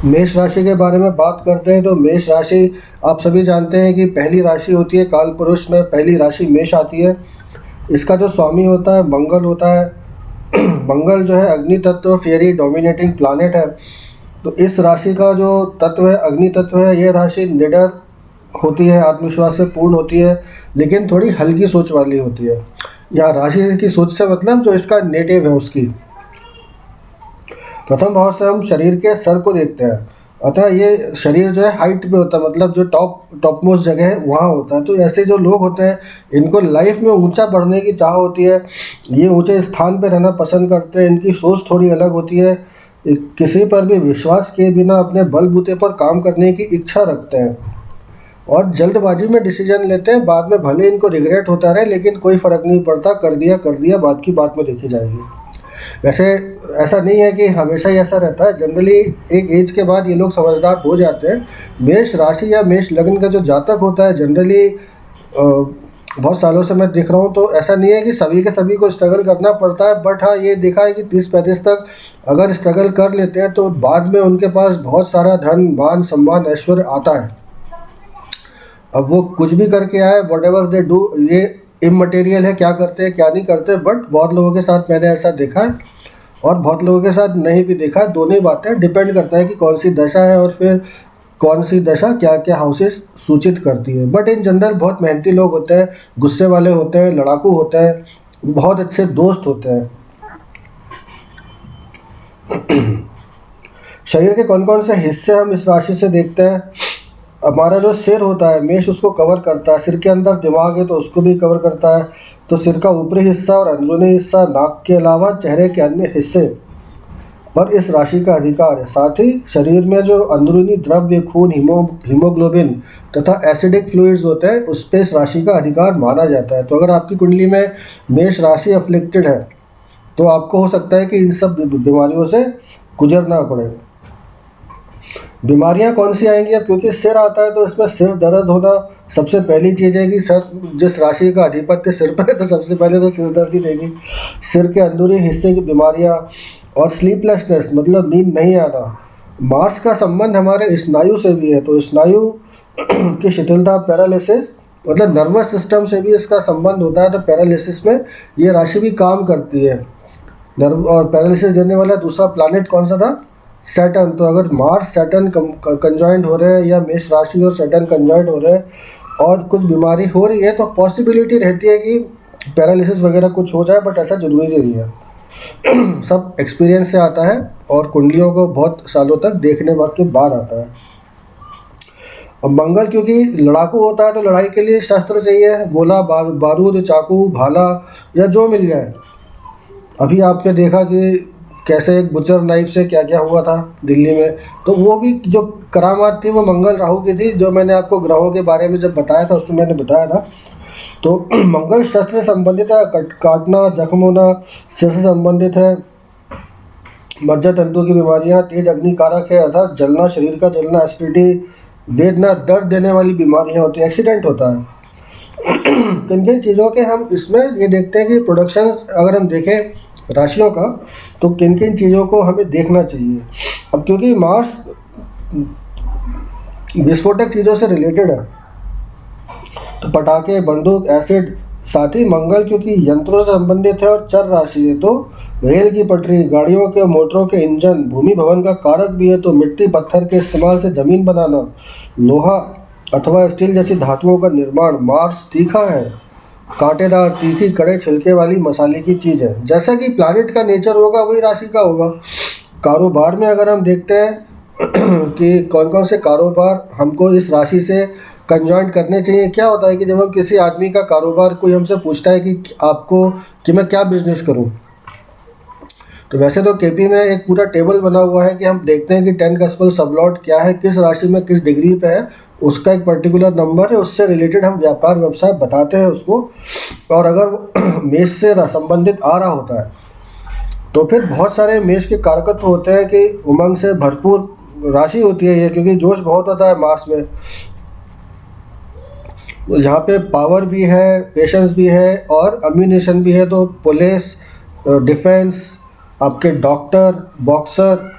मेष राशि के बारे में बात करते हैं तो मेष राशि आप सभी जानते हैं कि पहली राशि होती है, काल पुरुष में पहली राशि मेष आती है। इसका जो स्वामी होता है मंगल होता है। मंगल जो है अग्नि तत्व फेरी डोमिनेटिंग प्लानेट है। तो इस राशि का जो तत्व है अग्नि तत्व है। यह राशि निडर होती है, आत्मविश्वास से पूर्ण होती है, लेकिन थोड़ी हल्की सोच वाली होती है। यहाँ राशि की सोच से मतलब जो इसका नेटिव है उसकी। प्रथम भाव से हम शरीर के सर को देखते हैं, अतः ये शरीर जो है हाइट पे होता है, मतलब जो टॉप मोस्ट जगह है वहाँ होता है। तो ऐसे जो लोग होते हैं इनको लाइफ में ऊंचा बढ़ने की चाह होती है, ये ऊंचे स्थान पे रहना पसंद करते हैं। इनकी सोच थोड़ी अलग होती है, किसी पर भी विश्वास किए बिना अपने बलबूते पर काम करने की इच्छा रखते हैं और जल्दबाजी में डिसीजन लेते हैं। बाद में भले इनको रिग्रेट होता रहे लेकिन कोई फ़र्क नहीं पड़ता, कर दिया बाद की बात में देखी जाएगी। वैसे ऐसा नहीं है कि हमेशा ही ऐसा रहता है, जनरली एक एज के बाद ये लोग समझदार हो जाते हैं। मेष राशि या मेष लग्न का जो जातक होता है जनरली बहुत सालों से मैं देख रहा हूँ, तो ऐसा नहीं है कि सभी के सभी को स्ट्रगल करना पड़ता है। बट हाँ, ये देखा है कि 30-35 तक अगर स्ट्रगल कर लेते हैं तो बाद में उनके पास बहुत सारा धन मान सम्मान ऐश्वर्य आता है। अब वो कुछ भी करके आए, वट एवर दे डू, ये इमटेरियल है, क्या करते हैं क्या नहीं करते। बट बहुत लोगों के साथ मैंने ऐसा देखा है और बहुत लोगों के साथ नहीं भी देखा है। दोनों ही बातें डिपेंड करता है कि कौन सी दशा है और फिर कौन सी दशा क्या क्या हाउसेस सूचित करती है। बट इन जनरल बहुत मेहनती लोग होते हैं, गुस्से वाले होते हैं, लड़ाकू होते हैं, बहुत अच्छे दोस्त होते हैं। शरीर के कौन कौन से हिस्से हम इस राशि से देखते हैं। हमारा जो सिर होता है मेष उसको कवर करता है। सिर के अंदर दिमाग है तो उसको भी कवर करता है। तो सिर का ऊपरी हिस्सा और अंदरूनी हिस्सा, नाक के अलावा चेहरे के अन्य हिस्से पर इस राशि का अधिकार है। साथ ही शरीर में जो अंदरूनी द्रव्य, खून, हीमोग्लोबिन तथा एसिडिक फ्लूइड्स होते हैं उस पर इस राशि का अधिकार माना जाता है। तो अगर आपकी कुंडली में मेष राशि अफ्लिक्टेड है तो आपको हो सकता है कि इन सब बीमारियों से गुजरना पड़े। बीमारियां कौन सी आएंगी, अब क्योंकि सिर आता है तो इसमें सिर दर्द होना सबसे पहली चीज़ है कि सर, जिस राशि का अधिपत्य सिर पर है तो सबसे पहले तो सिर दर्द ही देगी। सिर के अंदरूनी हिस्से की बीमारियां और स्लीपलेसनेस मतलब नींद नहीं आना। मार्स का संबंध हमारे स्नायु से भी है, तो स्नायु की शिथिलता, पैरालिसिस मतलब नर्वस सिस्टम से भी इसका संबंध होता है। तो पैरालिसिस में ये राशि भी काम करती है। नर्व और पैरालिसिस देने वाला दूसरा प्लैनेट कौन सा था, सैटर्न। तो अगर मार्स सैटर्न कंजॉइंट हो रहे हैं या मेष राशि और सैटर्न कंजॉइंट हो रहे हैं और कुछ बीमारी हो रही है तो पॉसिबिलिटी रहती है कि पैरालिसिस वगैरह कुछ हो जाए, बट ऐसा जरूरी नहीं है। सब एक्सपीरियंस से आता है और कुंडलियों को बहुत सालों तक देखने के बाद आता है। अब मंगल क्योंकि लड़ाकू होता है तो लड़ाई के लिए शस्त्र चाहिए, गोला बारूद, चाकू, भाला या जो मिल जाए। अभी आपने देखा कि कैसे एक बुचर नाइफ से क्या क्या हुआ था दिल्ली में, तो वो भी जो करामात थी वो मंगल राहु की थी। जो मैंने आपको ग्रहों के बारे में जब बताया था उसमें मैंने बताया था। तो मंगल शस्त्र से संबंधित है, काटना, जख्म होना, सिर से संबंधित है। मज्जा तंतु की बीमारियां, तेज अग्नि कारक है अर्थात जलना, शरीर का जलना, एसिडिटी, वेदना, दर्द देने वाली बीमारियां होती है, एक्सीडेंट होता है। किन किन चीज़ों के हम इसमें ये देखते हैं कि प्रोडक्शन अगर हम देखें राशियों का तो किन किन चीज़ों को हमें देखना चाहिए। अब क्योंकि मार्स विस्फोटक चीज़ों से रिलेटेड है तो पटाखे, बंदूक, एसिड, साथ ही मंगल क्योंकि यंत्रों से संबंधित है और चर राशि है तो रेल की पटरी, गाड़ियों के, मोटरों के इंजन, भूमि भवन का कारक भी है तो मिट्टी पत्थर के इस्तेमाल से ज़मीन बनाना, लोहा अथवा स्टील जैसी धातुओं का निर्माण। मार्स तीखा है, कांटेदार, तीखी, कड़े छिलके वाली मसाले की चीज़ है। जैसा कि प्लैनेट का नेचर होगा वही राशि का होगा। कारोबार में अगर हम देखते हैं कि कौन कौन से कारोबार हमको इस राशि से कंजॉइंट करने चाहिए। क्या होता है कि जब हम किसी आदमी का कारोबार, कोई हमसे पूछता है कि आपको कि मैं क्या बिजनेस करूं, तो वैसे तो केपी में एक पूरा टेबल बना हुआ है कि हम देखते हैं कि 10 कस्पल सबलॉट क्या है, किस राशि में किस डिग्री पे है, उसका एक पर्टिकुलर नंबर है, उससे रिलेटेड हम व्यापार व्यवसाय बताते हैं उसको। और अगर मेष से संबंधित आ रहा होता है तो फिर बहुत सारे मेष के कारकत्व होते हैं कि उमंग से भरपूर राशि होती है ये, क्योंकि जोश बहुत होता है मार्स में। यहाँ पे पावर भी है, पेशेंस भी है और अम्यूनेशन भी है। तो पुलिस, डिफेंस, आपके डॉक्टर, बॉक्सर,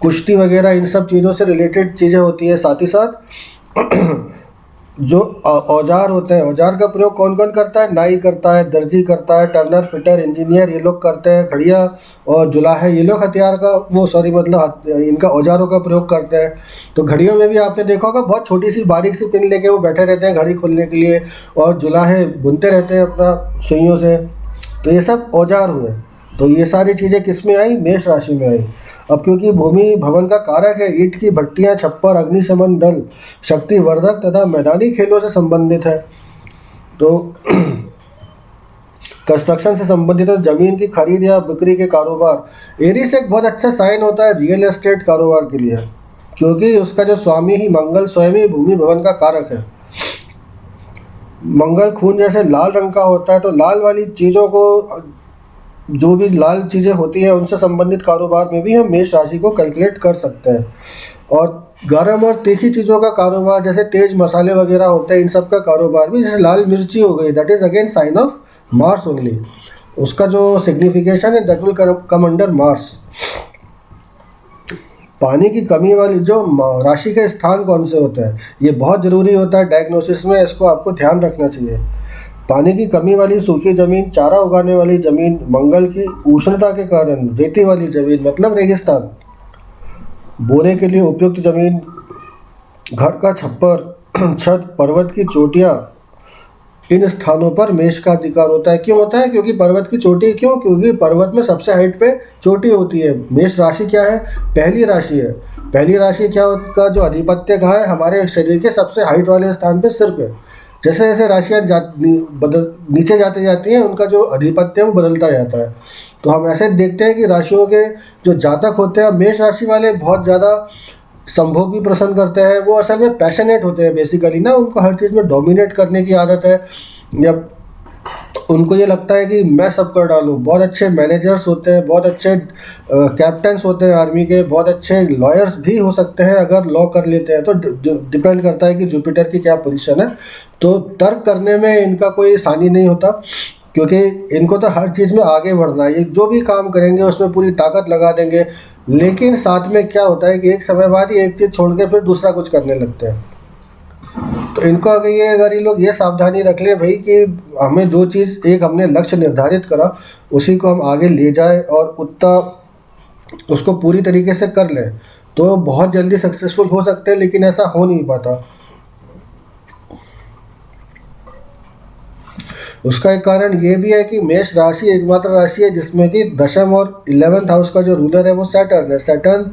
कुश्ती वगैरह इन सब चीज़ों से रिलेटेड चीज़ें होती हैं। साथ ही साथ जो औजार होते हैं, औजार का प्रयोग कौन कौन करता है? नाई करता है, दर्जी करता है, टर्नर, फिटर, इंजीनियर, ये लोग करते हैं। खड़िया और जुलाहे, ये लोग हथियार का वो सॉरी मतलब इनका औजारों का प्रयोग करते हैं। तो घड़ियों में भी आपने देखा होगा बहुत छोटी सी बारीक सी पिन लेके वो बैठे रहते हैं घड़ी खोलने के लिए, और जुलाहे बुनते रहते हैं अपना सुइयों से। तो ये सब औजार हुए। तो ये सारी चीज़ें किस में आई? मेष राशि में आई। अब क्योंकि भूमि भवन का कारक है, ईंट की भट्टियां, छप्पर, अग्निशमन दल, शक्तिवर्धक तथा मैदानी खेलों से संबंधित है। तो कंस्ट्रक्शन से संबंधित है, जमीन की खरीद या बिक्री के कारोबार। एरीज एक बहुत अच्छा साइन होता है रियल एस्टेट कारोबार के लिए, क्योंकि उसका जो स्वामी ही मंगल स्वयं ही भूमि भवन का कारक है। मंगल खून जैसे लाल रंग का होता है, तो लाल वाली चीज़ों को, जो भी लाल चीज़ें होती हैं उनसे संबंधित कारोबार में भी हम मेष राशि को कैलकुलेट कर सकते हैं। और गरम और तीखी चीज़ों का कारोबार, जैसे तेज मसाले वगैरह होते हैं, इन सब का कारोबार भी, जैसे लाल मिर्ची हो गई, that is again sine of Mars only. उसका जो सिग्निफिकेशन है that will come under Mars. पानी की कमी वाली जो राशि के स्थान कौन से होते हैं, ये बहुत ज़रूरी होता है डायग्नोसिस में, इसको आपको ध्यान रखना चाहिए। पानी की कमी वाली सूखी ज़मीन, चारा उगाने वाली ज़मीन, मंगल की उष्णता के कारण रेती वाली ज़मीन मतलब रेगिस्तान, बोने के लिए उपयुक्त ज़मीन, घर का छप्पर, छत, पर्वत की चोटियाँ, इन स्थानों पर मेष का अधिकार होता है। क्यों होता है? क्योंकि पर्वत की चोटी, क्यों? क्योंकि पर्वत में सबसे हाइट पे चोटी होती है। मेष राशि क्या है? पहली राशि है। पहली राशि क्या का जो अधिपत्य कहाँ है? हमारे शरीर के सबसे हाइट वाले स्थान पे, सिर पे। जैसे जैसे राशियाँ नीचे जाती जाती हैं, उनका जो अधिपत्य है वो बदलता जाता है। तो हम ऐसे देखते हैं कि राशियों के जो जातक होते हैं, मेष राशि वाले बहुत ज़्यादा संभोग भी पसंद करते हैं। वो असल में पैशनेट होते हैं बेसिकली ना, उनको हर चीज़ में डोमिनेट करने की आदत है। जब उनको ये लगता है कि मैं सब कर डालूँ। बहुत अच्छे मैनेजर्स होते हैं, बहुत अच्छे कैप्टन्स होते हैं आर्मी के, बहुत अच्छे लॉयर्स भी हो सकते हैं अगर लॉ कर लेते हैं। तो डिपेंड करता है कि जुपिटर की क्या पोजीशन है। तो तर्क करने में इनका कोई सानी नहीं होता, क्योंकि इनको तो हर चीज़ में आगे बढ़ना है। ये जो भी काम करेंगे उसमें पूरी ताकत लगा देंगे। लेकिन साथ में क्या होता है कि एक समय बाद ही एक चीज़ छोड़ के फिर दूसरा कुछ करने लगते हैं। तो इनको अगर ये लोग ये सावधानी रख ले भाई कि हमें जो चीज़ एक हमने लक्ष्य निर्धारित करा उसी को हम आगे ले जाए और उतना उसको पूरी तरीके से कर लें, तो बहुत जल्दी सक्सेसफुल हो सकते हैं। लेकिन ऐसा हो नहीं पाता। उसका एक कारण ये भी है कि मेष राशि एकमात्र राशि है जिसमें कि दशम और 11th हाउस का जो रूलर है वो सैटर्न है। सैटर्न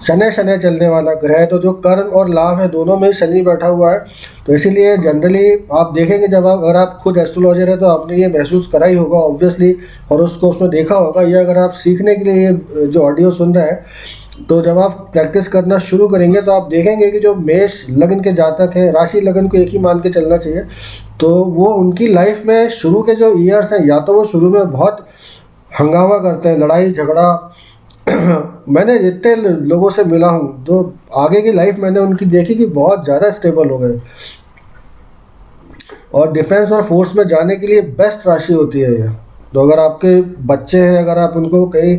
शनि शनि चलने वाला ग्रह है, तो जो कर्म और लाभ है दोनों में शनि बैठा हुआ है। तो इसीलिए जनरली आप देखेंगे, जब आप अगर आप खुद एस्ट्रोलॉजर है तो आपने ये महसूस करा ही होगा ऑब्वियसली, और उसको उसमें देखा होगा। ये अगर आप सीखने के लिए ये जो ऑडियो सुन रहे हैं, तो जब आप प्रैक्टिस करना शुरू करेंगे तो आप देखेंगे कि जो मेष लग्न के जातक हैं, राशि लग्न को एक ही मान के चलना चाहिए, तो वो उनकी लाइफ में शुरू के जो ईयर्स हैं, या तो वो शुरू में बहुत हंगामा करते हैं, लड़ाई झगड़ा मैंने जितने लोगों से मिला हूँ, तो आगे की लाइफ मैंने उनकी देखी कि बहुत ज़्यादा स्टेबल हो गए। और डिफेंस और फोर्स में जाने के लिए बेस्ट राशि होती है ये। तो अगर आपके बच्चे हैं, अगर आप उनको कहीं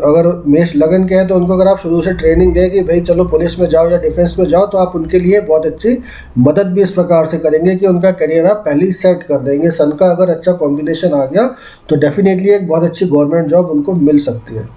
अगर मेष लगन के हैं, तो उनको अगर आप शुरू से ट्रेनिंग दें कि भाई चलो पुलिस में जाओ या डिफेंस में जाओ, तो आप उनके लिए बहुत अच्छी मदद भी इस प्रकार से करेंगे कि उनका करियर आप पहले ही सेट कर देंगे। सन का अगर अच्छा कॉम्बिनेशन आ गया तो डेफिनेटली एक बहुत अच्छी गवर्नमेंट जॉब उनको मिल सकती है।